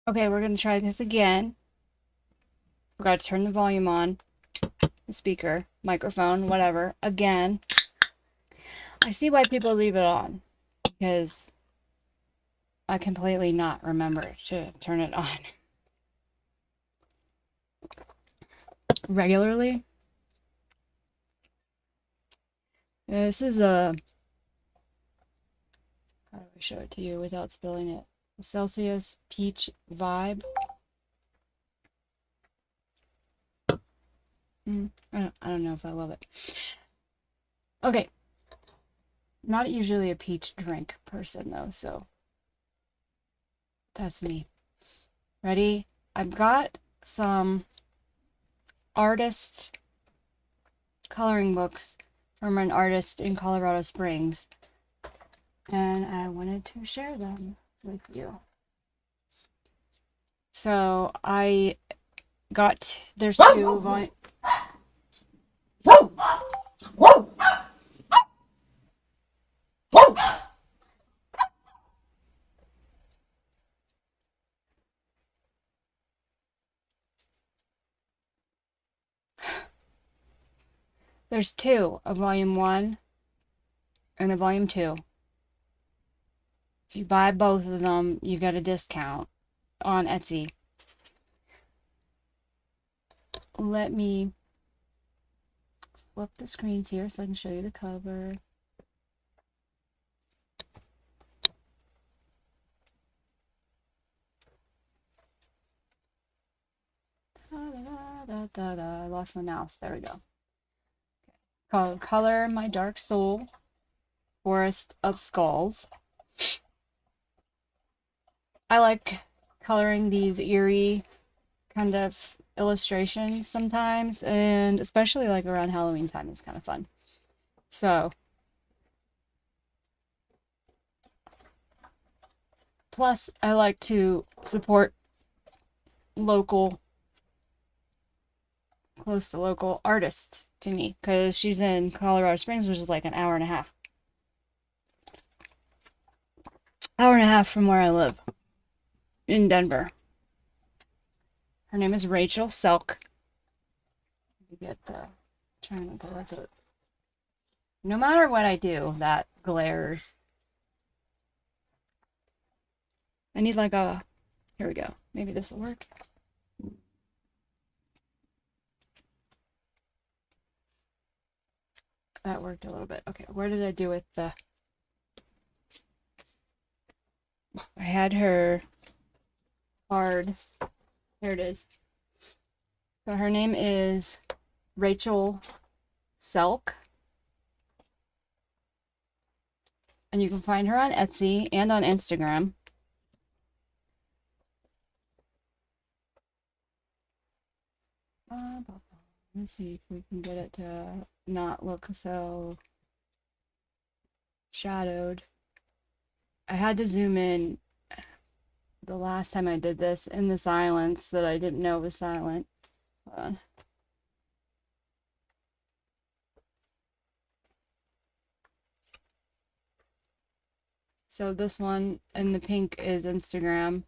Okay, we're gonna try this again. Forgot to turn the volume on, the speaker, microphone, whatever. Again, I see why people leave it on because I completely not remember to turn it on regularly. This is a, how do I show it to you without spilling it? A Celsius Peach Vibe. I don't know if I love it. Okay. Not usually a peach drink person though, so that's me. Ready? I've got some artist coloring books from an artist in Colorado Springs, and I wanted to share them with you. So I got, there's two volume. There's two, a volume 1 and a volume 2. If you buy both of them, you get a discount on Etsy. Let me flip the screens here so I can show you the cover. I lost my mouse. There we go. Called Color My Dark Soul, Forest of Skulls. I like coloring these eerie kind of illustrations sometimes, and especially like around Halloween time, it's kind of fun. So, plus I like to support local, close to local artists to me, because she's in Colorado Springs, which is like an hour and a half. Hour and a half from where I live in Denver. Her name is Rachael Selk. You get the, trying to look at it. No matter what I do, that glares. I need like a, here we go. Maybe this will work. That worked a little bit. Okay, where did I do with the, I had her card. There it is. So her name is Rachael Selk. And you can find her on Etsy and on Instagram. Let's see if we can get it to not look so shadowed. I had to zoom in the last time I did this in the silence that I didn't know was silent. Hold on. So this one in the pink is Instagram.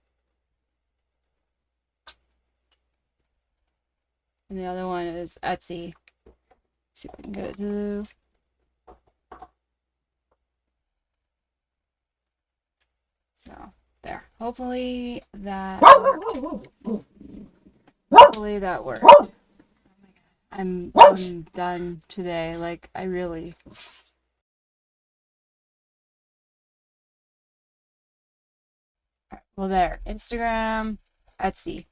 And the other one is Etsy. Let's see if we can get it to. So there. Hopefully that worked. Hopefully that worked. I'm done today. Like I really. Well, there. Instagram, Etsy.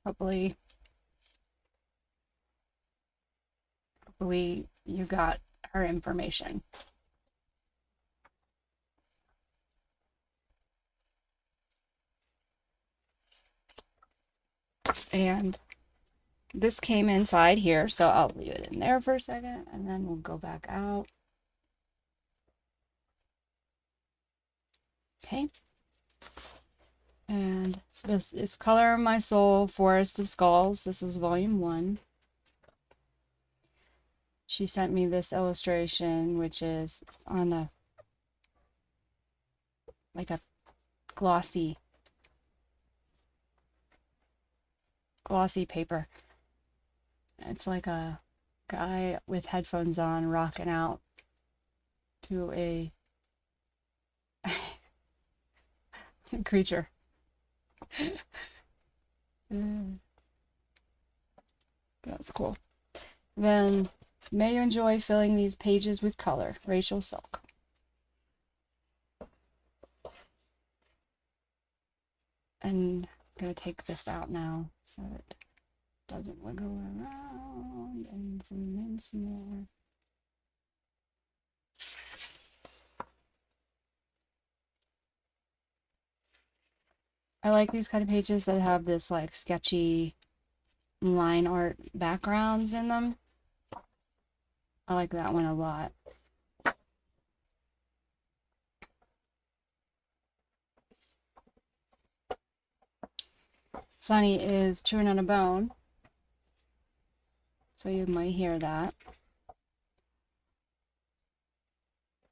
Hopefully you got her information. And this came inside here, so I'll leave it in there for a second, and then we'll go back out. Okay. And this is Color My Soul, Forest of Skulls. This is volume 1. She sent me this illustration, which is it's on a like a glossy glossy paper. It's like a guy with headphones on rocking out to a creature. That's cool. Then, may you enjoy filling these pages with color. Rachael Selk. And I'm going to take this out now so it doesn't wiggle around and zoom in some more. I like these kind of pages that have this like sketchy line art backgrounds in them. I like that one a lot. Sunny is chewing on a bone, so you might hear that.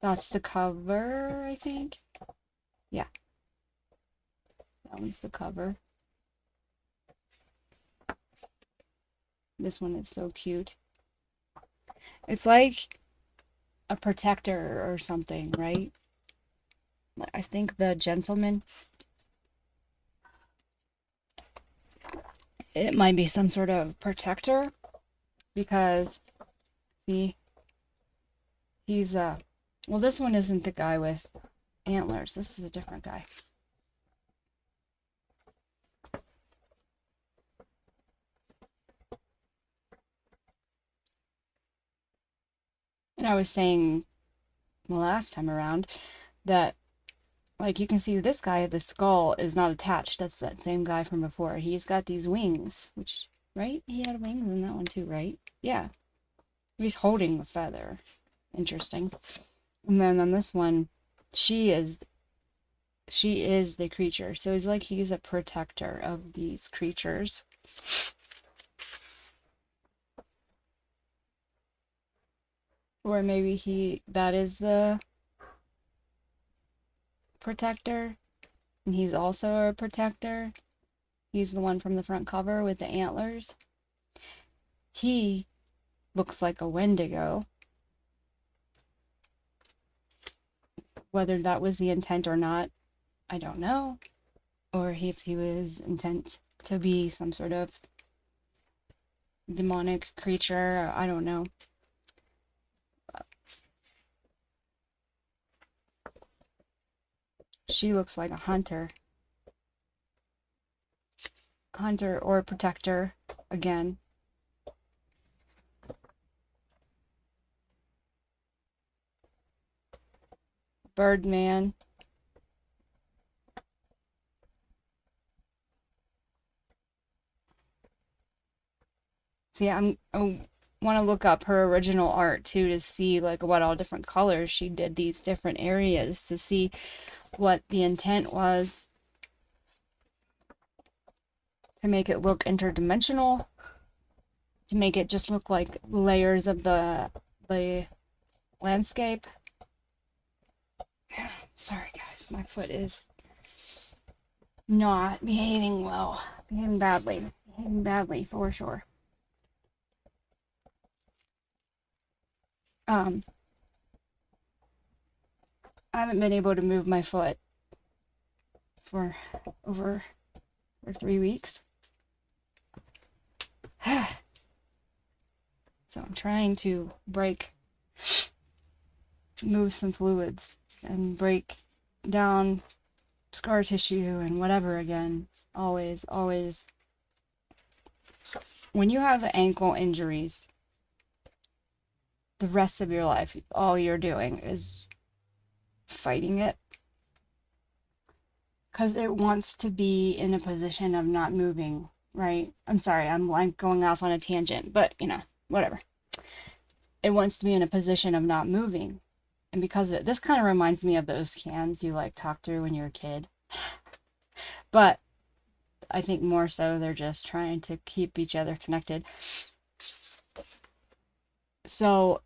That's the cover, I think. Yeah. That one's the cover. This one is so cute. It's like a protector or something, right? I think the gentleman. It might be some sort of protector because, see, he's well, this one isn't the guy with antlers. This is a different guy. And I was saying the last time around that, like, you can see this guy, the skull is not attached. That's that same guy from before. He's got these wings, which, right? He had wings in that one too, right? Yeah. He's holding a feather. Interesting. And then on this one, she is the creature. So it's like he's a protector of these creatures. Or maybe that is the protector, and he's also a protector. He's the one from the front cover with the antlers. He looks like a Wendigo. Whether that was the intent or not, I don't know. Or if he was intent to be some sort of demonic creature, I don't know. She looks like a hunter. Hunter or protector, again. Birdman. See, I want to look up her original art too to see like what all different colors she did these different areas to see what the intent was to make it look interdimensional, to make it just look like layers of the landscape. Sorry guys, my foot is not behaving well. Behaving badly for sure. I haven't been able to move my foot for over 3 weeks. So I'm trying to move some fluids and break down scar tissue and whatever again. Always. When you have ankle injuries, the rest of your life, all you're doing is fighting it. Because it wants to be in a position of not moving, right? I'm sorry, I'm like going off on a tangent, but you know, whatever. It wants to be in a position of not moving. And because of it, this kind of reminds me of those cans you like talked through when you were a kid. But I think more so they're just trying to keep each other connected. So,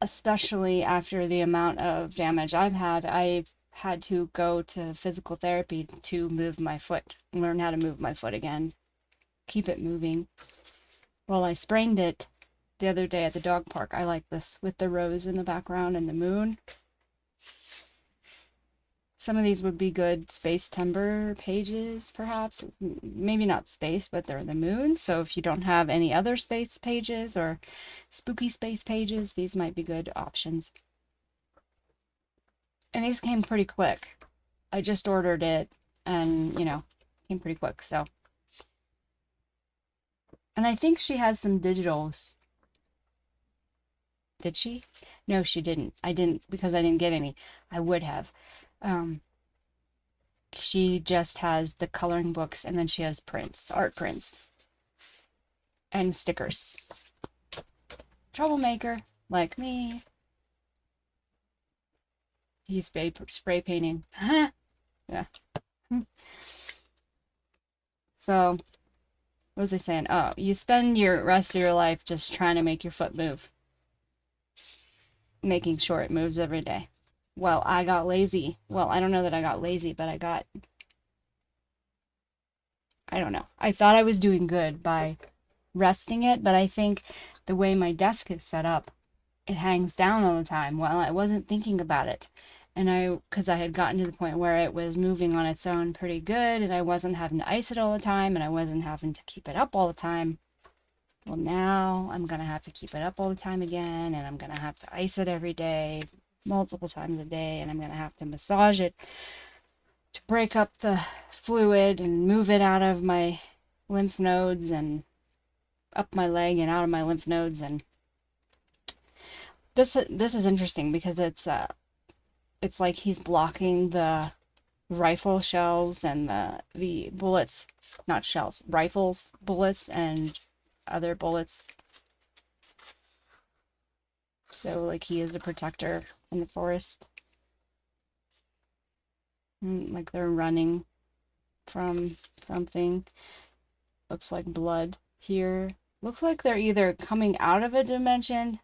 especially after the amount of damage I've had, I had to go to physical therapy to move my foot, learn how to move my foot again, keep it moving. Well, I sprained it the other day at the dog park. I like this with the rose in the background and the moon. Some of these would be good space timber pages, perhaps. Maybe not space, but they're the moon. So if you don't have any other space pages or spooky space pages, these might be good options. And these came pretty quick. I just ordered it and, you know, came pretty quick, so. And I think she has some digitals. Did she? No, she didn't. I didn't, because I didn't get any. I would have. She just has the coloring books, and then she has prints, art prints, and stickers. Troublemaker, like me. He's spray painting. Yeah. So, what was I saying? Oh, you spend your rest of your life just trying to make your foot move. Making sure it moves every day. Well, I got lazy. Well, I don't know that I got lazy, but I don't know. I thought I was doing good by resting it, but I think the way my desk is set up, it hangs down all the time. Well, I wasn't thinking about it. And because I had gotten to the point where it was moving on its own pretty good, and I wasn't having to ice it all the time, and I wasn't having to keep it up all the time. Well, now I'm going to have to keep it up all the time again, and I'm going to have to ice it every day, multiple times a day, and I'm going to have to massage it to break up the fluid and move it out of my lymph nodes and up my leg and out of my lymph nodes. And this is interesting because it's like he's blocking the rifle shells and the bullets, not shells, rifles, bullets, and other bullets. So like he is a protector in the forest. Like they're running from something. Looks like blood here. Looks like they're either coming out of a dimension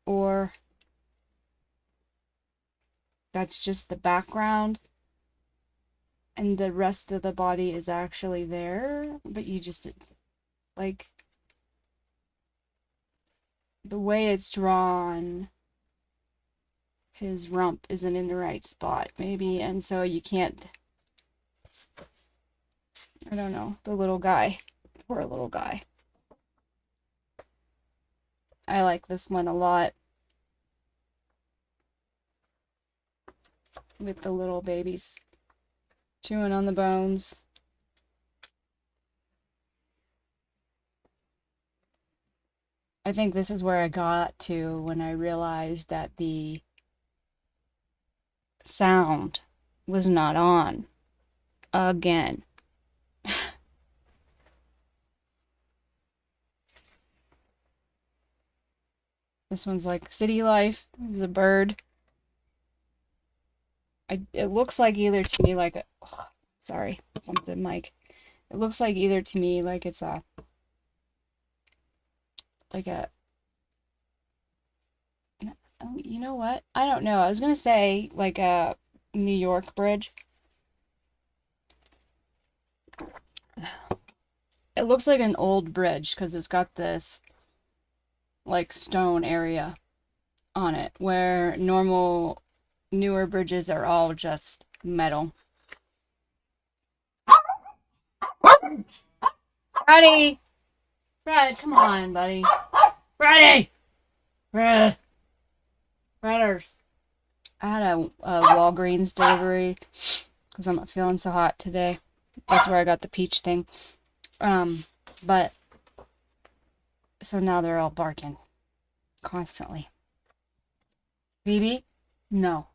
or that's just the background and the rest of the body is actually there, but you just, like, the way it's drawn, his rump isn't in the right spot, maybe, and so you can't, I don't know, the little guy, poor little guy. I like this one a lot. With the little babies chewing on the bones. I think this is where I got to when I realized that the sound was not on again. This one's like city life. The bird. It looks like either to me like a, oh, sorry, bumped the mic. It looks like either to me like it's a oh, you know what? I don't know. I was gonna say like a New York bridge. It looks like an old bridge because it's got this like stone area on it where normal newer bridges are all just metal. Freddy! Fred, come on, buddy. Freddy! Fred! Fredders. I had a Walgreens delivery because I'm not feeling so hot today. That's where I got the peach thing. But so now they're all barking constantly. Phoebe? No.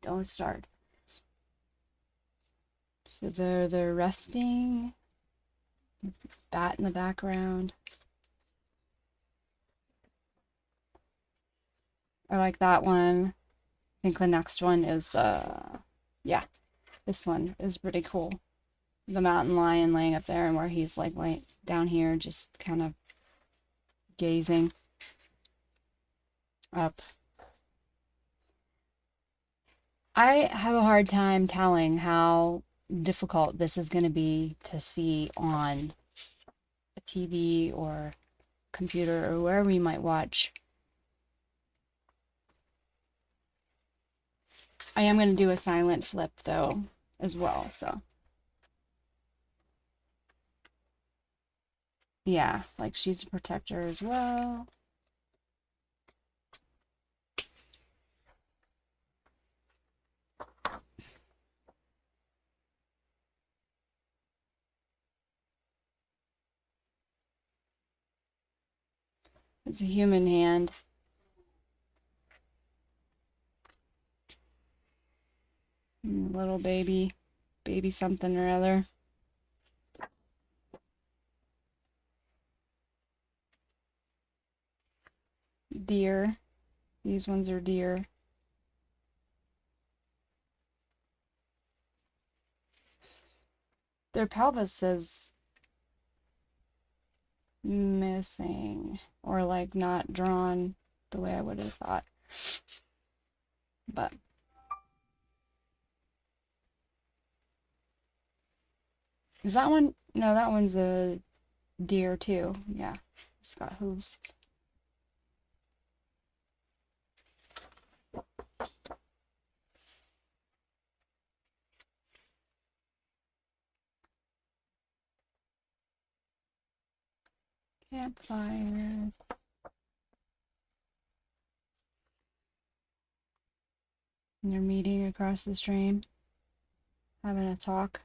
Don't start. So they're resting. Bat in the background. I like that one. I think the next one is this one is pretty cool. The mountain lion laying up there and where he's like laying down here just kind of gazing up. I have a hard time telling how difficult this is going to be to see on a TV or computer or wherever you might watch. I am going to do a silent flip though as well, so yeah, like she's a protector as well. It's a human hand. Little baby something or other. Deer. These ones are deer. Their pelvis is missing or like not drawn the way I would have thought. But is that one? No, that one's a deer too. Yeah, it's got hooves. Campfire. And they're meeting across the stream, having a talk.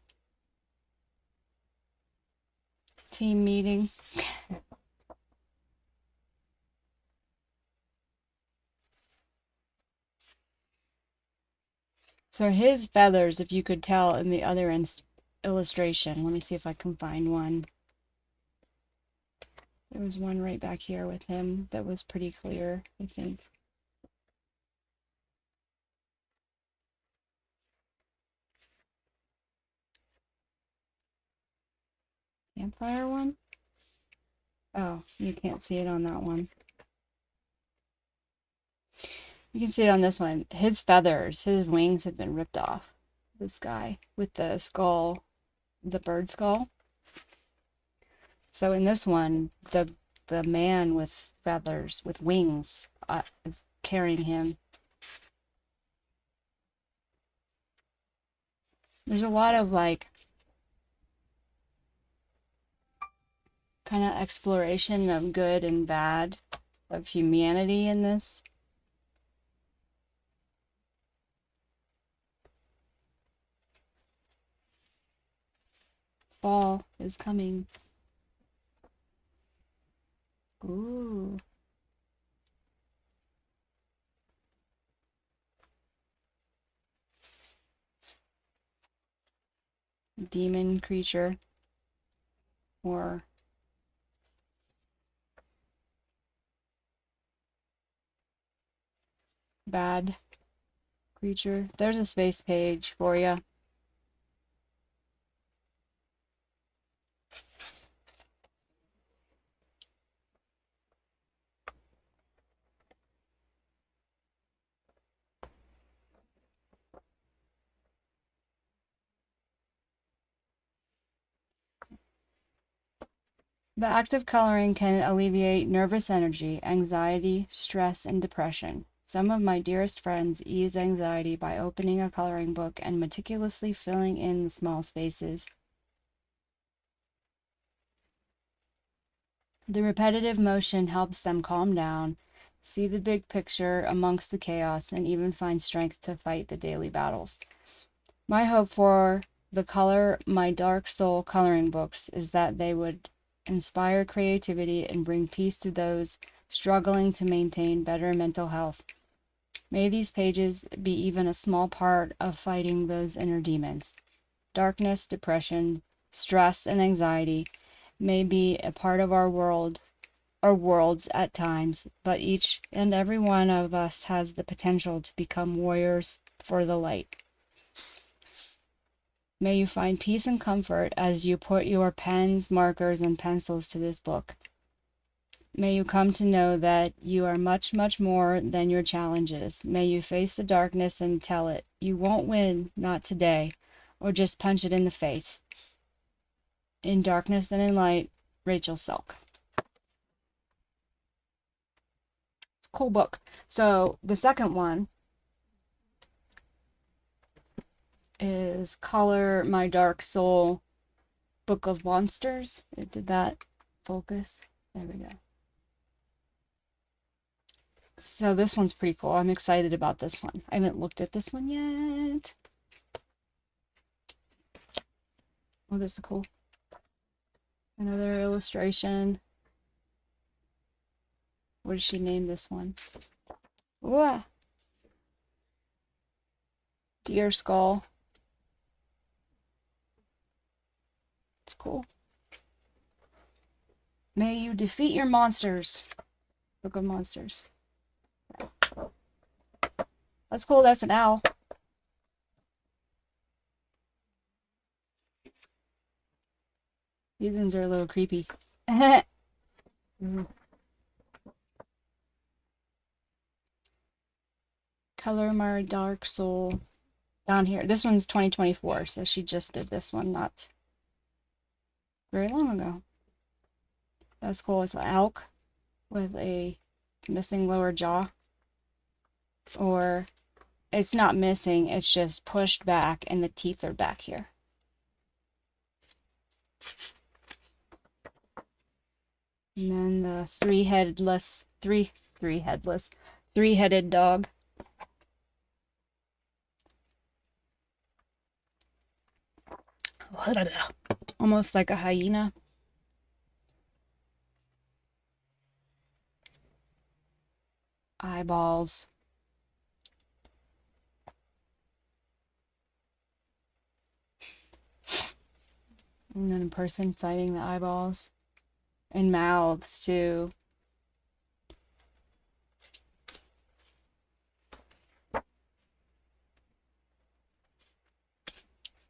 Team meeting. So his feathers, if you could tell in the other illustration, let me see if I can find one. There was one right back here with him that was pretty clear, I think. Campfire one? Oh, you can't see it on that one. You can see it on this one. His feathers, his wings have been ripped off. This guy with the skull, the bird skull. So in this one, the man with feathers, with wings, is carrying him. There's a lot of like kind of exploration of good and bad, of humanity in this. Fall is coming. Ooh. Demon creature or bad creature. There's a space page for you. The act of coloring can alleviate nervous energy, anxiety, stress, and depression. Some of my dearest friends ease anxiety by opening a coloring book and meticulously filling in the small spaces. The repetitive motion helps them calm down, see the big picture amongst the chaos, and even find strength to fight the daily battles. My hope for the Color My Dark Soul coloring books is that they would inspire creativity and bring peace to those struggling to maintain better mental health. May these pages be even a small part of fighting those inner demons. Darkness, depression, stress, and anxiety may be a part of our world or worlds at times, but each and every one of us has the potential to become warriors for the light. May you find peace and comfort as you put your pens, markers, and pencils to this book. May you come to know that you are much, much more than your challenges. May you face the darkness and tell it. You won't win, not today, or just punch it in the face. In Darkness and in Light, Rachael Selk. It's a cool book. So the second one is Color My Dark Soul, Book of Monsters. Did that focus? There we go. So this one's pretty cool. I'm excited about this one. I haven't looked at this one yet. Oh, this is cool. Another illustration. What did she name this one? Whoa. Deer skull. It's cool. May you defeat your monsters. Book of Monsters. That's cool. That's an owl. These ones are a little creepy. Color My Dark Soul. Down here. This one's 2024, so she just did this one not very long ago. That's cool. It's an elk with a missing lower jaw. Or it's not missing, it's just pushed back and the teeth are back here. And then the three-headed dog. Almost like a hyena. Eyeballs. And then a person fighting the eyeballs. And mouths too.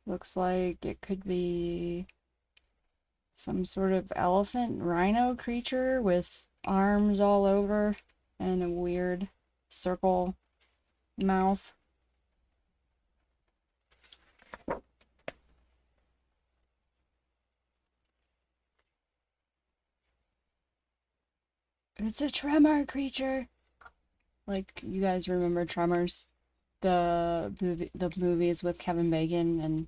Looks like it could be some sort of elephant rhino creature with arms all over and a weird circle mouth. It's a tremor creature. Like, you guys remember Tremors? The movies with Kevin Bacon and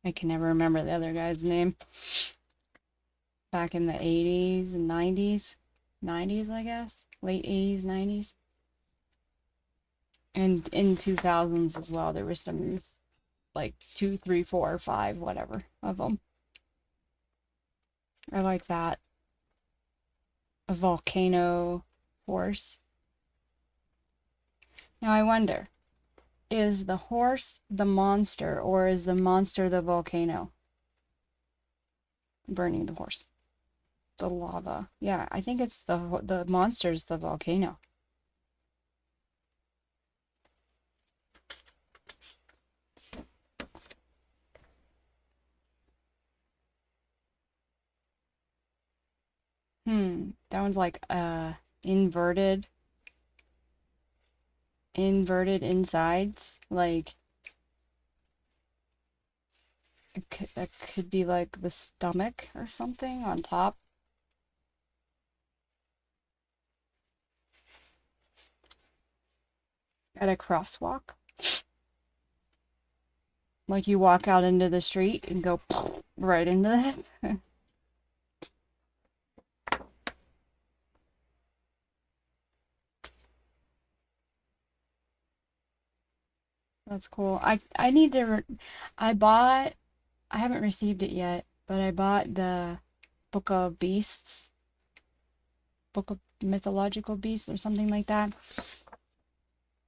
I can never remember the other guy's name. Back in the 80s and 90s. 90s, I guess. Late 80s, 90s. And in 2000s as well. There was some, like, 2, 3, 4, 5, whatever of them. I like that. A volcano horse. Now I wonder, is the horse the monster or is the monster the volcano? Burning the horse. The lava. Yeah, I think it's the monster's the volcano. That one's like inverted insides, like that could be like the stomach or something on top. At a crosswalk. Like you walk out into the street and go right into this. That's cool. I need to I haven't received it yet, but I bought the Book of Beasts, Book of Mythological Beasts or something like that.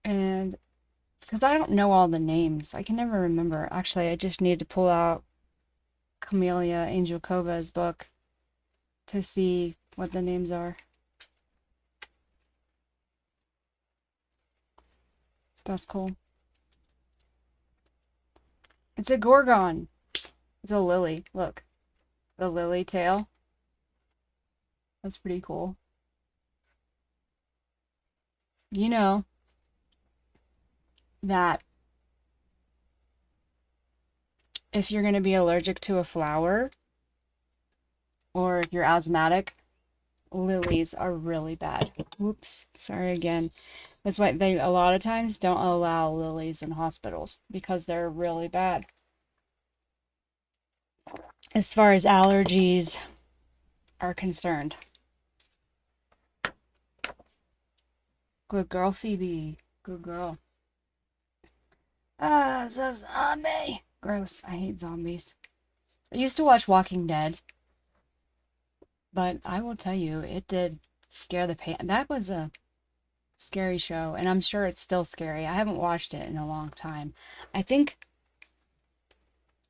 And because I don't know all the names, I can never remember. Actually, I just need to pull out Camellia Angelkova's book to see what the names are. That's cool. It's a gorgon. It's a lily. Look. The lily tail. That's pretty cool. You know that if you're going to be allergic to a flower or if you're asthmatic, lilies are really bad. Whoops, sorry again. That's why they a lot of times don't allow lilies in hospitals because they're really bad. As far as allergies are concerned. Good girl, Phoebe. Good girl. Ah, it's a zombie. Gross. I hate zombies. I used to watch Walking Dead, but I will tell you, it did scare the pan. That was a scary show, and I'm sure it's still scary. I haven't watched it in a long time. I think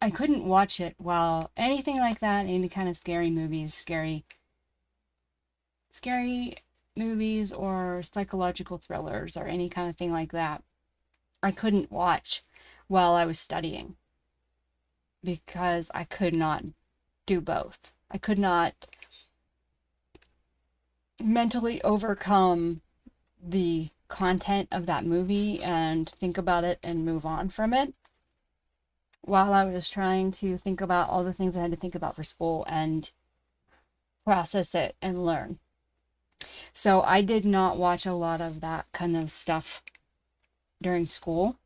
I couldn't watch it while anything like that, any kind of scary movies, scary movies or psychological thrillers or any kind of thing like that. I couldn't watch while I was studying because I could not do both. I could not mentally overcome the content of that movie and think about it and move on from it while I was trying to think about all the things I had to think about for school and process it and learn. So I did not watch a lot of that kind of stuff during school.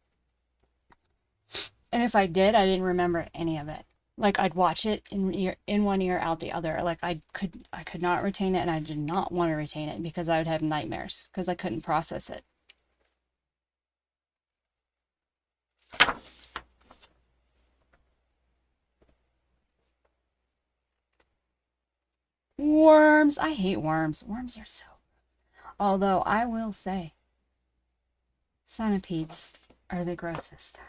And if I did, I didn't remember any of it. Like I'd watch it in one ear, out the other. Like I could not retain it, and I did not want to retain it because I would have nightmares because I couldn't process it. Worms. I hate worms. Worms are so... Although I will say, centipedes are the grossest.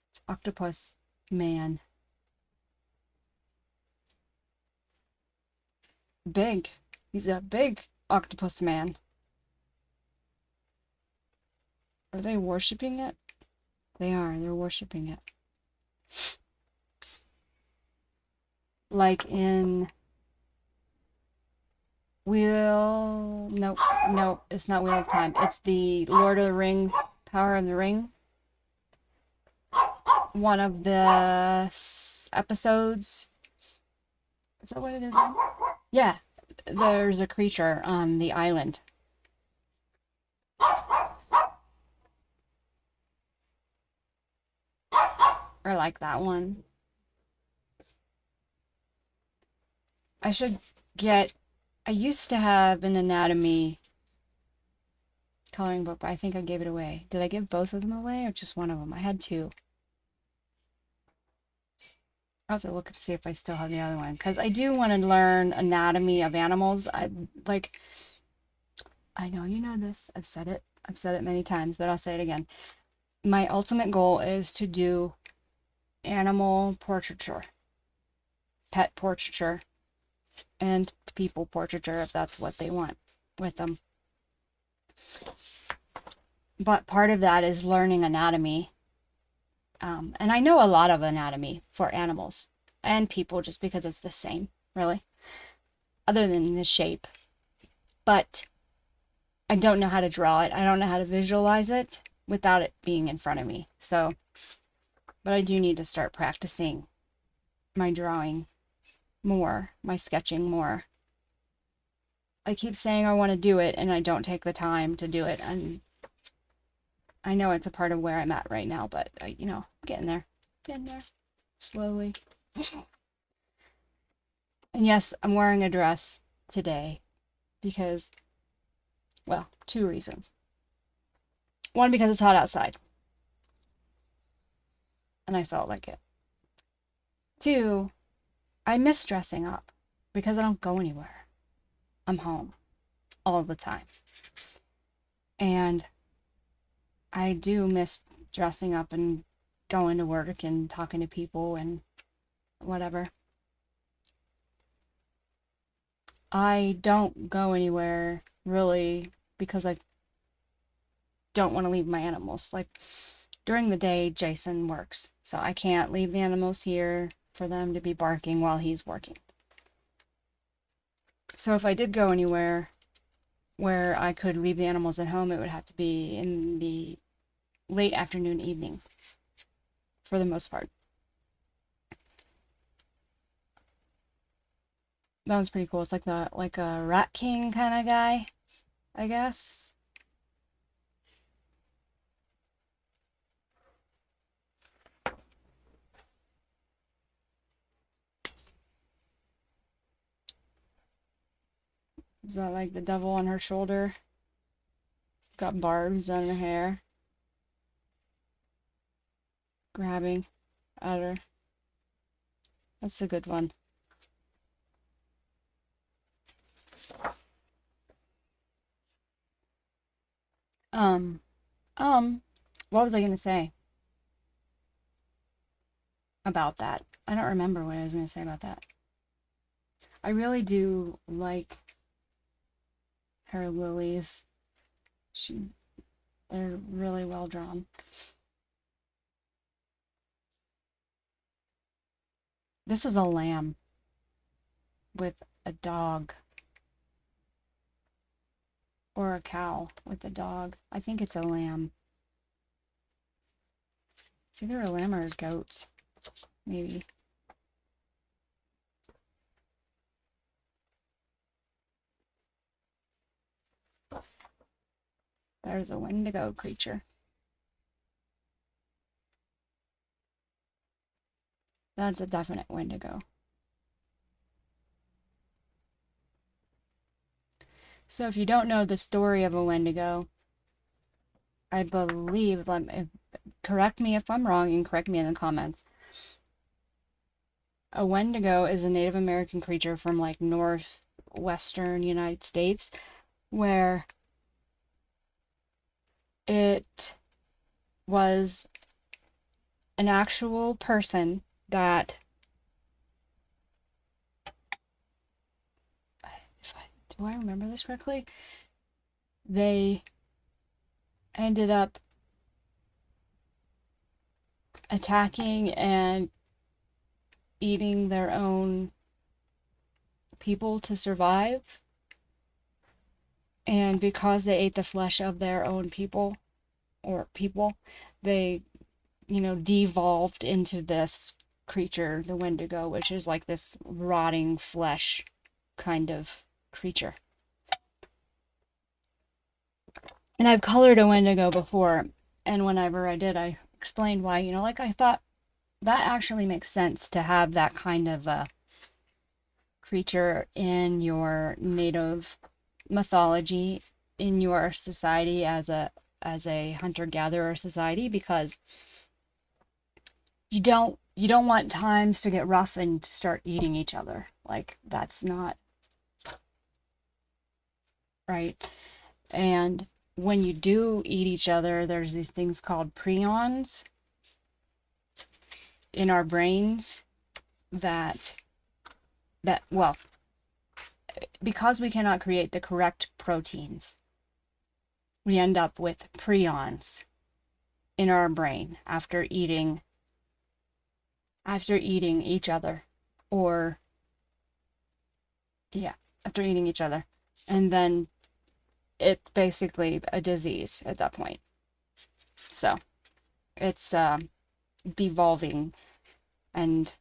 It's octopus man. Big. He's a big octopus man. Are they worshipping it? They are. They're worshipping it. Like in Nope, it's not Wheel of Time. It's the Lord of the Rings, Power of the Ring. One of the episodes. Is that what it is? Yeah. There's a creature on the island. Or like that one. I used to have an anatomy coloring book, but I think I gave it away. Did I give both of them away or just one of them? I had two. I'll have to look and see if I still have the other one, because I do want to learn anatomy of animals. I know you know this. I've said it many times, but I'll say it again. My ultimate goal is to do animal portraiture, pet portraiture, and people portraiture if that's what they want with them. But part of that is learning anatomy. And I know a lot of anatomy for animals and people just because it's the same, really, other than the shape. But I don't know how to draw it. I don't know how to visualize it without it being in front of me. So, but I do need to start practicing my drawing more, my sketching more. I keep saying I want to do it and I don't take the time to do it. And I know it's a part of where I'm at right now, but I'm getting there. Slowly. And yes, I'm wearing a dress today because, well, two reasons. One, because it's hot outside. And I felt like it. Two, I miss dressing up because I don't go anywhere. I'm home all the time. And I do miss dressing up and going to work and talking to people and whatever. I don't go anywhere really because I don't want to leave my animals. Like during the day, Jason works, so I can't leave the animals here. for them to be barking while he's working. So if I did go anywhere where I could leave the animals at home, it would have to be in the late afternoon, evening, for the most part. That was pretty cool. It's like a Rat King kind of guy, I guess. Is that like the devil on her shoulder? Got barbs on her hair. Grabbing at her. That's a good one. What was I gonna say about that? I don't remember what I was gonna say about that. I really do like her lilies. They're really well drawn. This is a lamb with a dog. Or a cow with a dog. I think it's a lamb. It's either a lamb or a goat, maybe. There's a Wendigo creature. That's a definite Wendigo. So if you don't know the story of a Wendigo, I believe, correct me if I'm wrong and correct me in the comments. A Wendigo is a Native American creature from like northwestern United States where it was an actual person that, do I remember this correctly? They ended up attacking and eating their own people to survive. And because they ate the flesh of their own people, they, devolved into this creature, the Wendigo, which is like this rotting flesh kind of creature. And I've colored a Wendigo before, and whenever I did, I explained why, I thought that actually makes sense to have that kind of a creature in your native mythology, in your society as a hunter-gatherer society, because you don't want times to get rough and start eating each other. Like, that's not right. And when you do eat each other, there's these things called prions in our brains that well, because we cannot create the correct proteins, we end up with prions in our brain after eating each other, or after eating each other, and then it's basically a disease at that point. So it's devolving and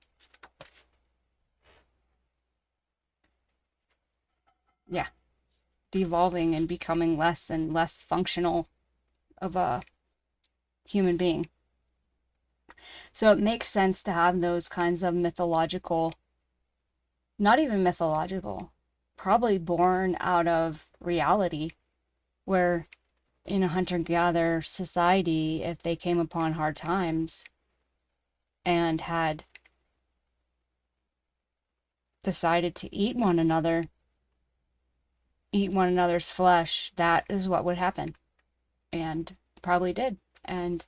devolving and becoming less and less functional of a human being. So it makes sense to have those kinds of mythological, not even mythological, probably born out of reality, where in a hunter-gatherer society, if they came upon hard times and had decided to eat one another's flesh, that is what would happen, and probably did, and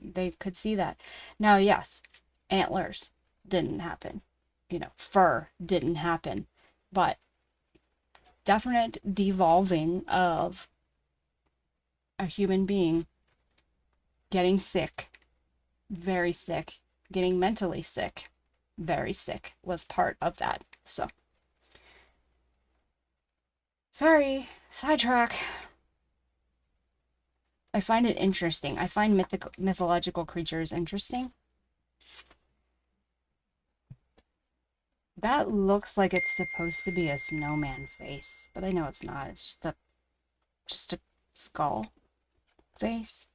they could see that. Now, yes, antlers didn't happen, fur didn't happen, but definite devolving of a human being getting sick, very sick, getting mentally sick, very sick was part of that. So, sorry, sidetrack. I find it interesting. I find mythological creatures interesting. That looks like it's supposed to be a snowman face, but I know it's not. It's just a skull face.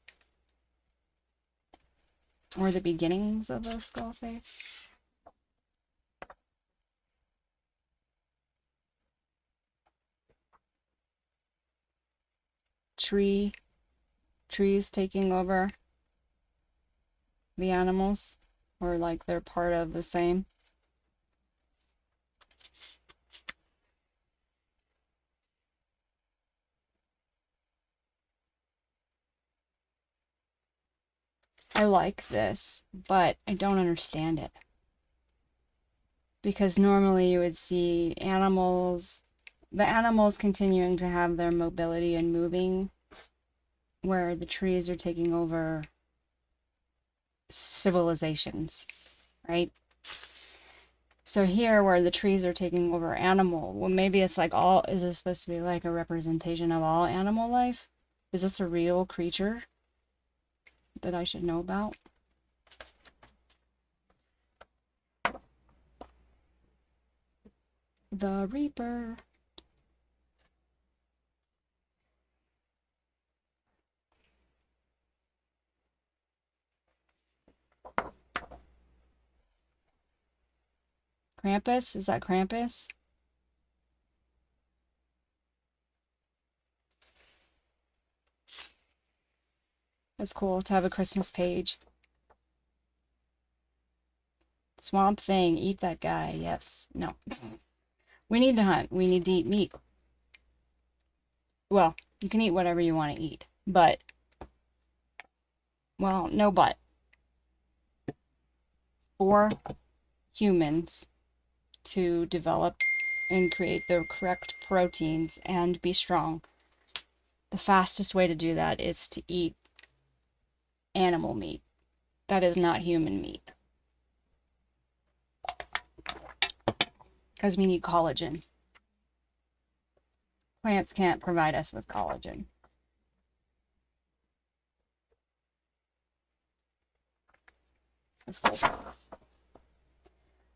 Or the beginnings of a skull face. Trees taking over the animals, or like they're part of the same. I like this, but I don't understand it. Because normally you would see the animals continuing to have their mobility and moving, where the trees are taking over civilizations, right? So here, where the trees are taking over animal, well, maybe it's like is this supposed to be like a representation of all animal life? Is this a real creature that I should know about? The Reaper. Krampus? Is that Krampus? That's cool to have a Christmas page. Swamp Thing, eat that guy. Yes. No. We need to hunt. We need to eat meat. Well, you can eat whatever you want to eat, but, well, no but. For humans to develop and create the correct proteins and be strong, the fastest way to do that is to eat animal meat. That is not human meat. Because we need collagen. Plants can't provide us with collagen. That's cool.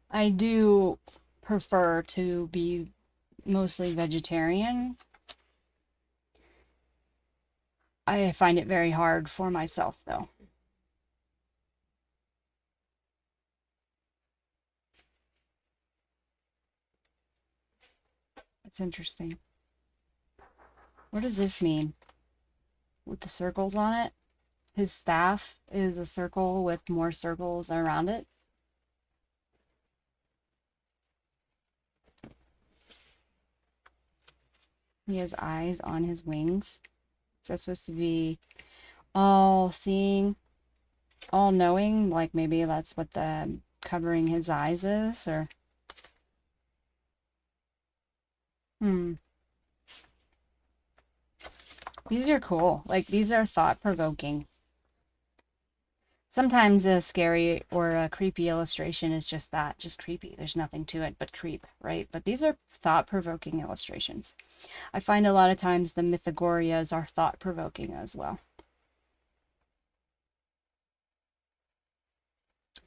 I do prefer to be mostly vegetarian. I find it very hard for myself, though. It's interesting. What does this mean? With the circles on it? His staff is a circle with more circles around it. He has eyes on his wings. So that's supposed to be all seeing, all knowing, like maybe that's what the covering his eyes is, or these are cool. Like, these are thought-provoking. Sometimes a scary or a creepy illustration is just that, just creepy. There's nothing to it but creep, right? But these are thought-provoking illustrations. I find a lot of times the mythagorias are thought-provoking as well.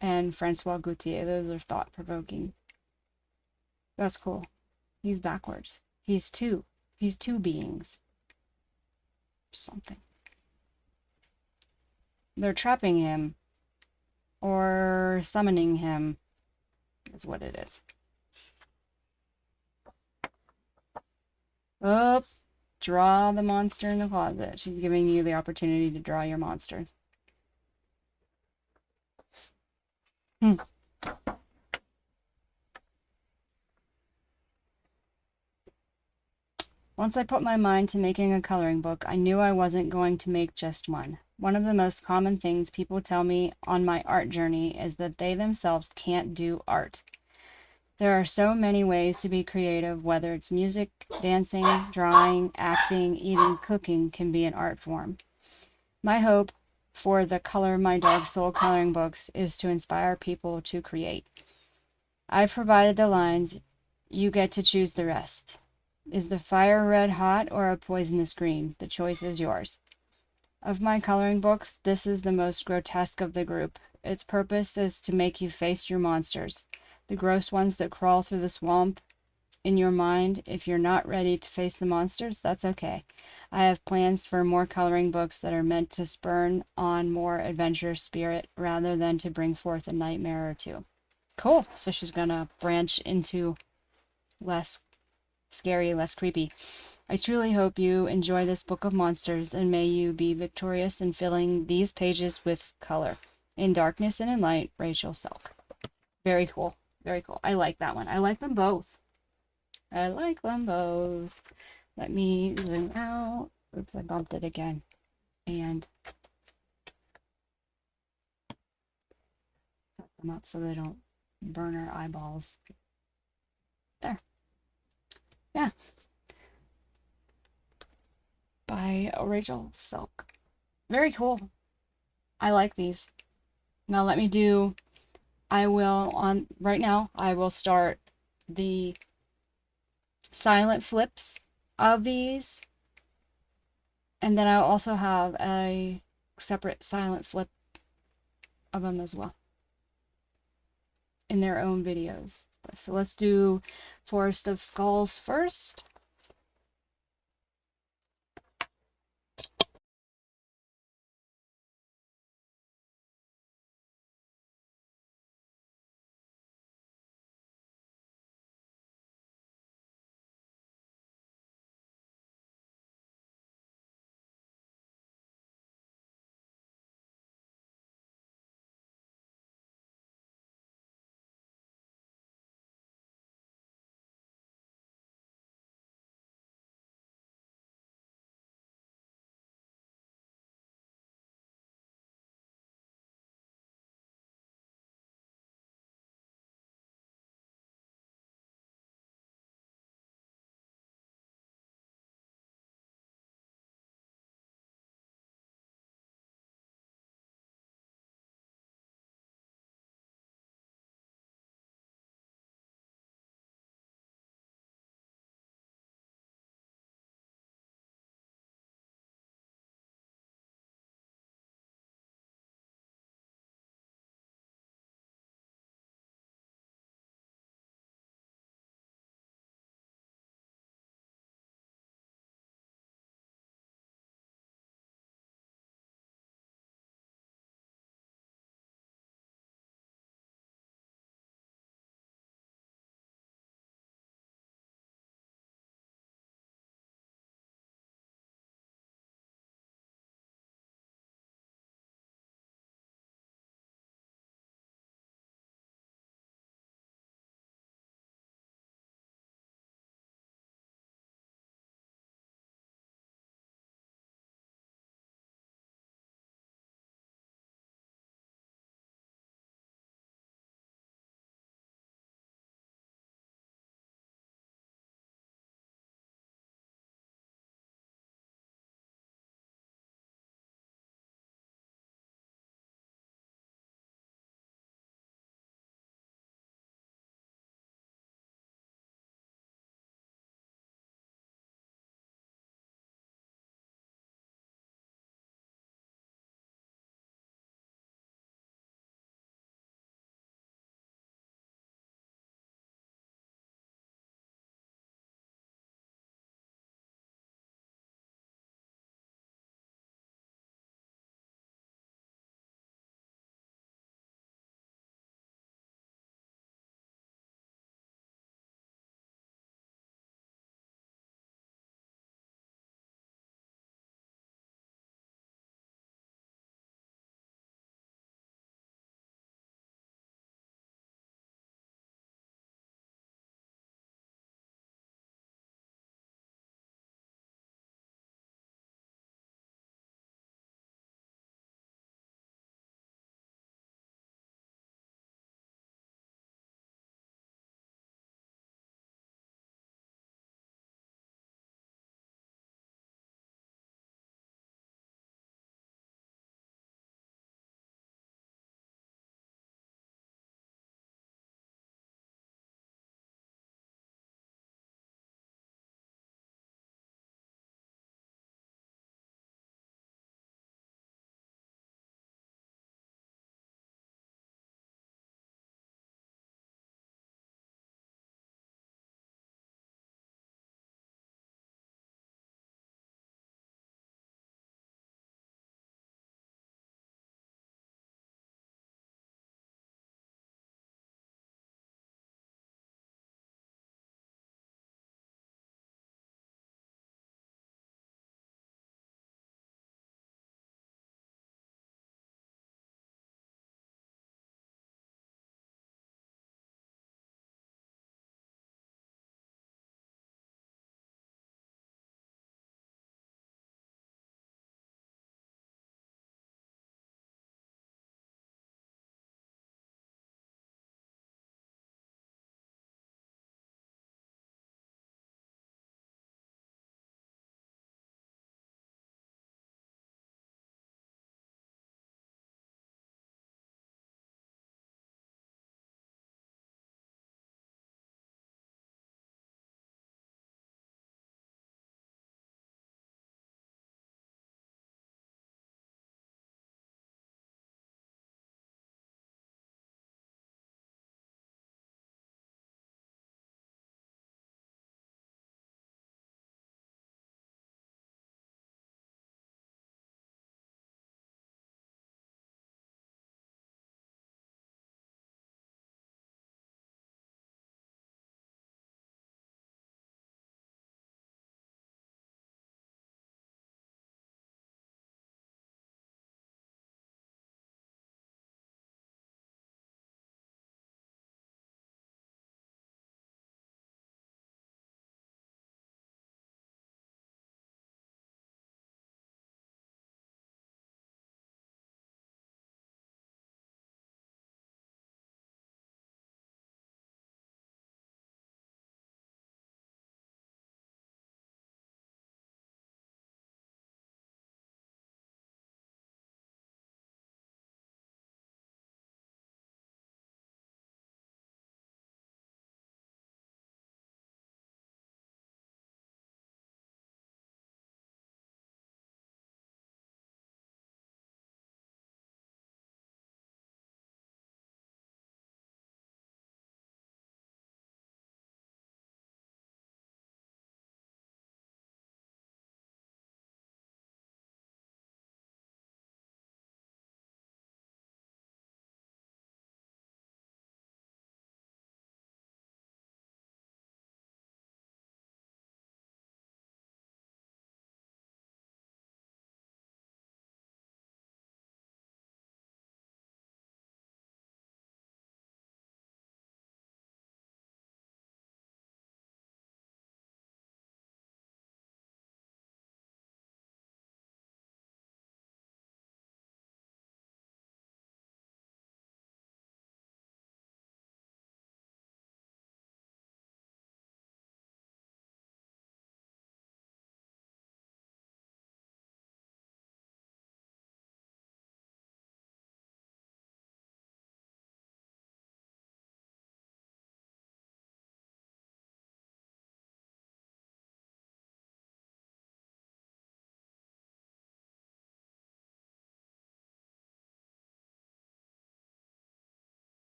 And Francois Gautier, those are thought-provoking. That's cool. He's backwards. He's two beings. Something. They're trapping him or summoning him is what it is. Oh, draw the monster in the closet. She's giving you the opportunity to draw your monster. Once I put my mind to making a coloring book, I knew I wasn't going to make just one. One of the most common things people tell me on my art journey is that they themselves can't do art. There are so many ways to be creative, whether it's music, dancing, drawing, acting, even cooking can be an art form. My hope for the Color My Dark Soul coloring books is to inspire people to create. I've provided the lines. You get to choose the rest. Is the fire red hot or a poisonous green? The choice is yours. Of my coloring books, this is the most grotesque of the group. Its purpose is to make you face your monsters, the gross ones that crawl through the swamp in your mind. If you're not ready to face the monsters, that's okay. I have plans for more coloring books that are meant to spur on more adventure spirit rather than to bring forth a nightmare or two. Cool. So she's gonna branch into less scary, less creepy. I truly hope you enjoy this book of monsters, and may you be victorious in filling these pages with color. In darkness and in light, Rachael Selk. Very cool. Very cool. I like that one. I like them both. I like them both. Let me zoom out. Oops, I bumped it again. And set them up so they don't burn our eyeballs. There. Yeah. By Rachael Selk. Very cool. I like these. Now let me do, right now, I will start the silent flips of these. And then I'll also have a separate silent flip of them as well in their own videos. So let's do Forest of Skulls first.